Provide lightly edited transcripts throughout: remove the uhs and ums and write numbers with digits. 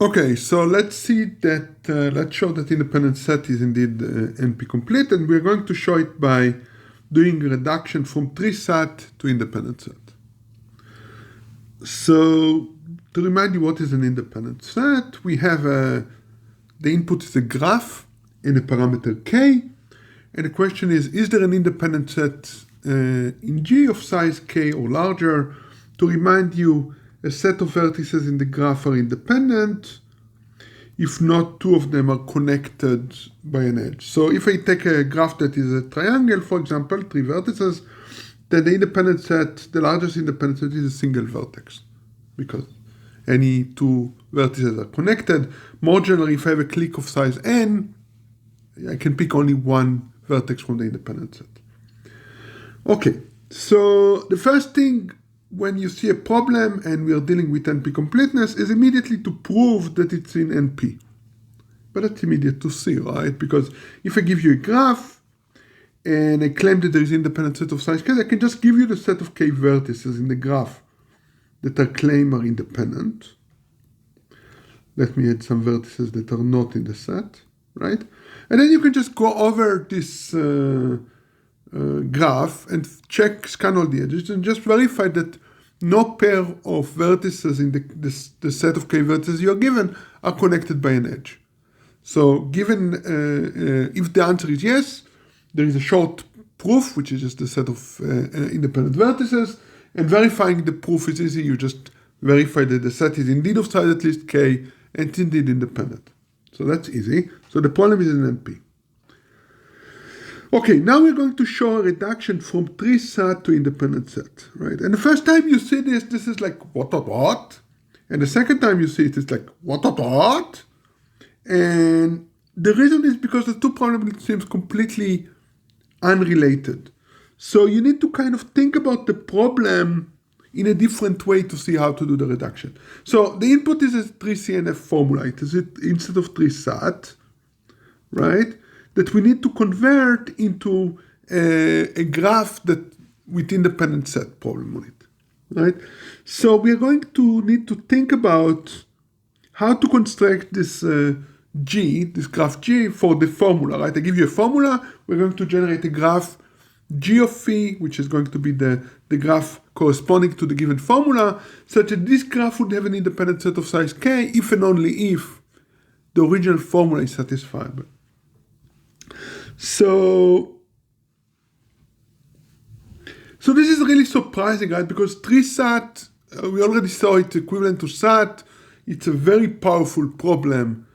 Okay, so let's see that, let's show that independent set is indeed NP complete, and we're going to show it by doing reduction from tree set to independent set. So to remind you what is an independent set, we have the input is a graph and a parameter k, and the question is there an independent set in G of size k or larger? To remind you, a set of vertices in the graph are independent if not two of them are connected by an edge. So if I take a graph that is a triangle, for example, 3 vertices, then the independent set, the largest independent set is a single vertex, because any 2 vertices are connected. More generally, if I have a clique of size n, I can pick only 1 vertex from the independent set. Okay, so the first thing when you see a problem and we are dealing with NP completeness is immediately to prove that it's in NP. But that's immediate to see, right? Because if I give you a graph and I claim that there is independent set of size k, I can just give you the set of k vertices in the graph that I claim are independent. Let me add some vertices that are not in the set, right? And then you can just go over this graph and scan all the edges and just verify that no pair of vertices in the set of k vertices you're given are connected by an edge. So given, if the answer is yes, there is a short proof, which is just the set of independent vertices, and verifying the proof is easy. You just verify that the set is indeed of size at least k and it's indeed independent. So that's easy. So the problem is in NP. Okay, now we're going to show a reduction from tree set to independent set, right? And the first time you see this is like, what? And the second time you see it, it's like, what? And the reason is because the 2 problems seems completely unrelated. So you need to kind of think about the problem in a different way to see how to do the reduction. So the input is a 3CNF formula. It is instead of tree set, right? That we need to convert into a graph that with independent set problem on it, right? So we are going to need to think about how to construct this G, this graph G for the formula, right? I give you a formula, we're going to generate a graph G of phi, which is going to be the graph corresponding to the given formula, such that this graph would have an independent set of size k if and only if the original formula is satisfiable. So this is really surprising, right? Because tree set, we already saw it equivalent to set. It's a very powerful problem.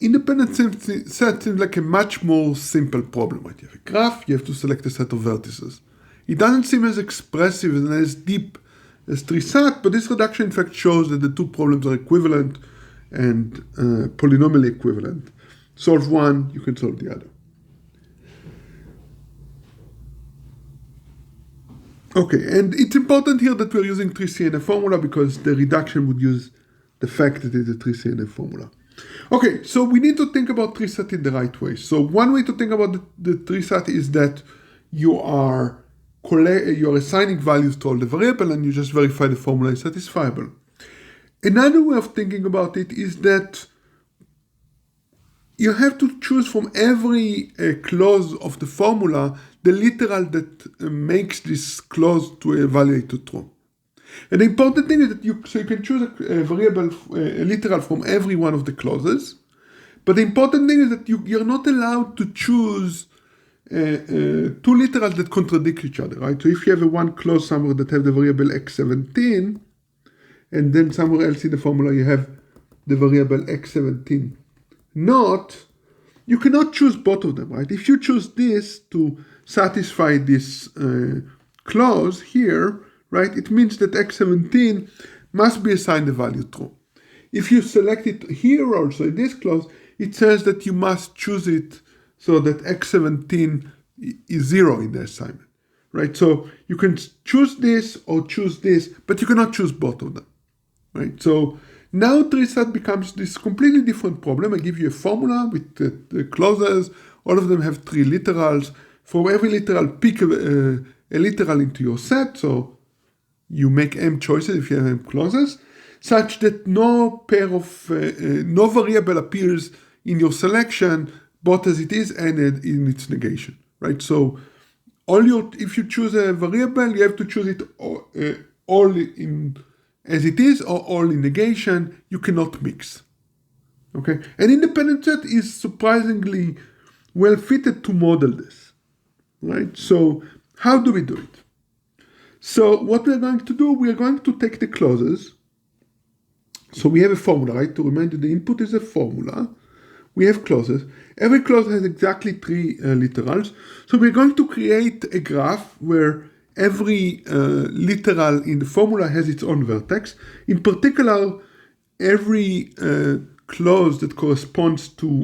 Independent set seems like a much more simple problem, right? You have a graph, you have to select a set of vertices. It doesn't seem as expressive and as deep as tree set, but this reduction in fact shows that the 2 problems are equivalent and polynomially equivalent. Solve one, you can solve the other. Okay, and it's important here that we're using 3CNF formula because the reduction would use the fact that it's a 3CNF formula. Okay, so we need to think about tree set in the right way. So one way to think about the tree set is that you are assigning values to all the variable and you just verify the formula is satisfiable. Another way of thinking about it is that you have to choose from every clause of the formula the literal that makes this clause to evaluate to true. And the important thing is that you can choose a variable, a literal from every one of the clauses. But the important thing is that you're not allowed to choose 2 literals that contradict each other, right? So if you have one clause somewhere that have the variable x17, and then somewhere else in the formula you have the variable x17 not, you cannot choose both of them, right? If you choose this to satisfy this clause here, right, it means that x17 must be assigned a value true. If you select it here also in this clause, it says that you must choose it so that x17 is 0 in the assignment, right? So you can choose this or choose this, but you cannot choose both of them, right? So now tree set becomes this completely different problem. I give you a formula with the clauses. All of them have 3 literals. For every literal, pick a literal into your set. So you make m choices if you have m clauses. such that no no variable appears in your selection, both as it is and in its negation, right? So if you choose a variable, you have to choose it all in as it is or all in negation. You cannot mix. Okay, an independent set is surprisingly well fitted to model this, right? So how do we do it? So what we're going to do, we are going to take the clauses. So we have a formula, right? To remind you, the input is a formula. We have clauses. Every clause has exactly 3 literals. So we're going to create a graph where every literal in the formula has its own vertex. In particular, every clause that corresponds to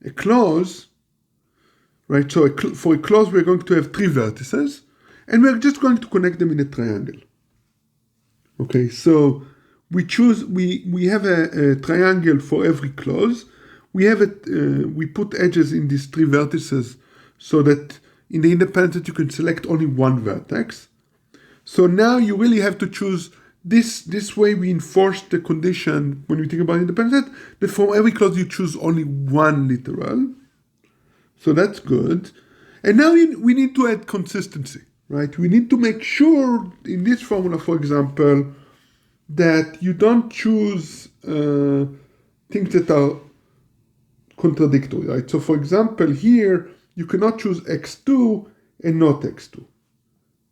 a clause, right? So for a clause, we're going to have 3 vertices, and we're just going to connect them in a triangle. Okay, so we have a triangle for every clause. We put edges in these 3 vertices so that in the independent you can select only one vertex. So now you really have to choose this way. We enforce the condition when we think about independent set that from every clause you choose only one literal. So that's good. And now we need to add consistency, right? We need to make sure in this formula, for example, that you don't choose things that are contradictory, right? So for example, here, you cannot choose x2 and not x2,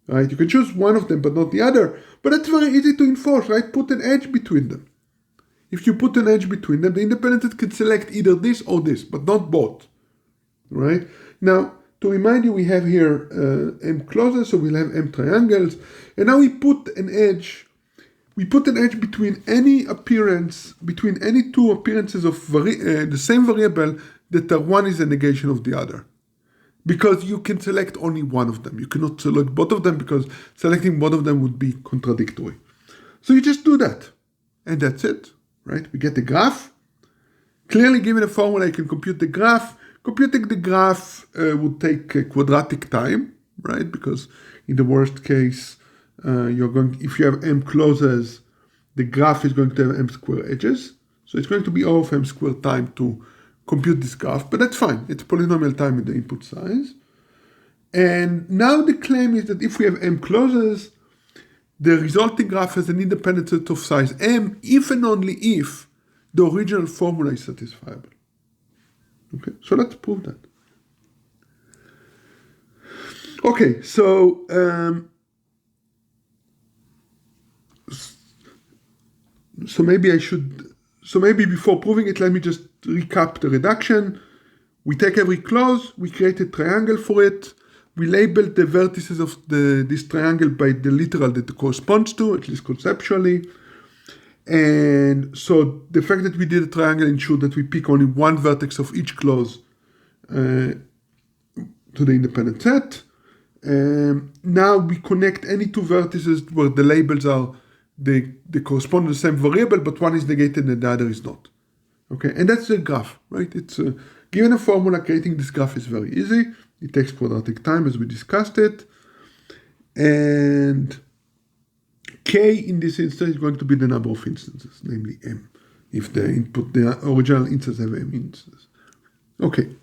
right? You can choose one of them, but not the other. But that's very easy to enforce, right? Put an edge between them. If you put an edge between them, the independent set can select either this or this, but not both, right? Now, to remind you, we have here M clauses, so we'll have M triangles. And now we put an edge between any two appearances of the same variable that one is a negation of the other. Because you can select only one of them. You cannot select both of them because selecting both of them would be contradictory. So you just do that. And that's it, right? We get the graph. Clearly, given a formula, you can compute the graph. Computing the graph would take a quadratic time, right? Because in the worst case, if you have M clauses, the graph is going to have M square edges. So it's going to be O of M square time to compute this graph, but that's fine. It's polynomial time in the input size. And now the claim is that if we have M clauses, the resulting graph has an independent set of size M if and only if the original formula is satisfiable. Okay, so let's prove that. Okay, so maybe before proving it, let me just recap the reduction. We take every clause, we create a triangle for it, we label the vertices of this triangle by the literal that it corresponds to, at least conceptually. And so the fact that we did a triangle ensured that we pick only one vertex of each clause to the independent set. Now we connect any two vertices where the labels are, they correspond to the same variable, but one is negated and the other is not. Okay, and that's the graph, right? It's given a formula, creating this graph is very easy. It takes quadratic time as we discussed it. And K in this instance is going to be the number of instances, namely M, if the original instance have M instances. Okay,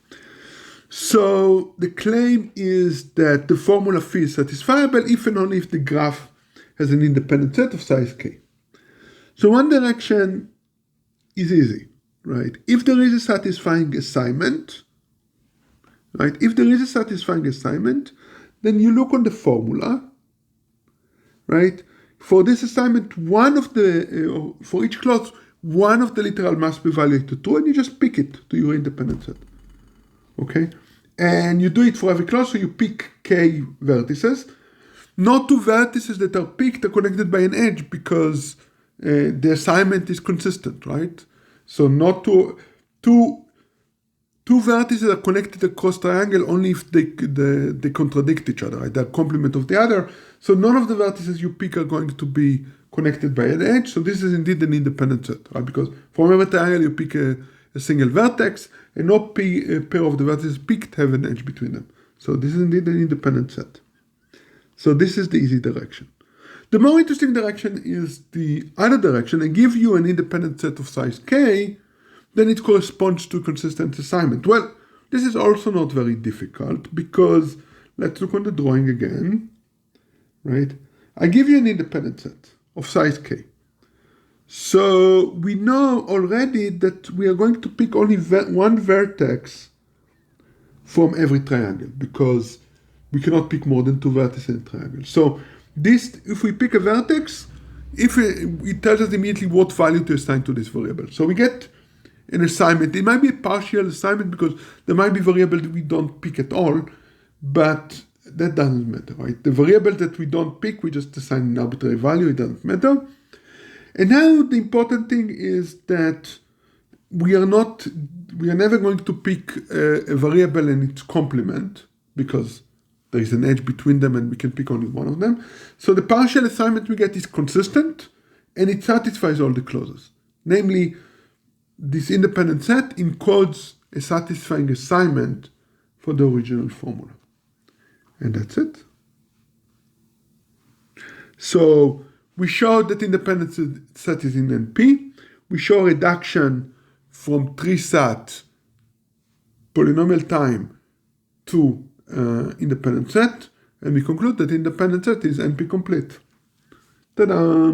so the claim is that the formula phi is satisfiable if and only if the graph has an independent set of size K. So one direction is easy, right? If there is a satisfying assignment, right? If there is a satisfying assignment, then you look on the formula, right? For this assignment, for each clause, one of the literal must be evaluated to, and you just pick it to your independent set. Okay? And you do it for every clause, so you pick K vertices. Not two vertices that are picked are connected by an edge because the assignment is consistent, right? So not two vertices are connected across triangle only if they contradict each other, right? They're complement of the other. So none of the vertices you pick are going to be connected by an edge. So this is indeed an independent set, right? Because from every triangle you pick a single vertex, and no pair of the vertices picked have an edge between them. So this is indeed an independent set. So this is the easy direction. The more interesting direction is the other direction. I give you an independent set of size k, then it corresponds to a consistent assignment. Well, this is also not very difficult because let's look on the drawing again, right? I give you an independent set of size k. So we know already that we are going to pick only one vertex from every triangle because we cannot pick more than two vertices in a triangle. So this, if we pick a vertex, it tells us immediately what value to assign to this variable. So we get an assignment. It might be a partial assignment because there might be variables that we don't pick at all, but that doesn't matter, right? The variable that we don't pick, we just assign an arbitrary value, it doesn't matter. And now the important thing is that we are never going to pick a variable and its complement because there is an edge between them and we can pick only one of them. So the partial assignment we get is consistent and it satisfies all the clauses. Namely, this independent set encodes a satisfying assignment for the original formula. And that's it. So we show that independent set is in NP. We show reduction from trisat polynomial time to independent set. And we conclude that independent set is NP complete. Ta-da!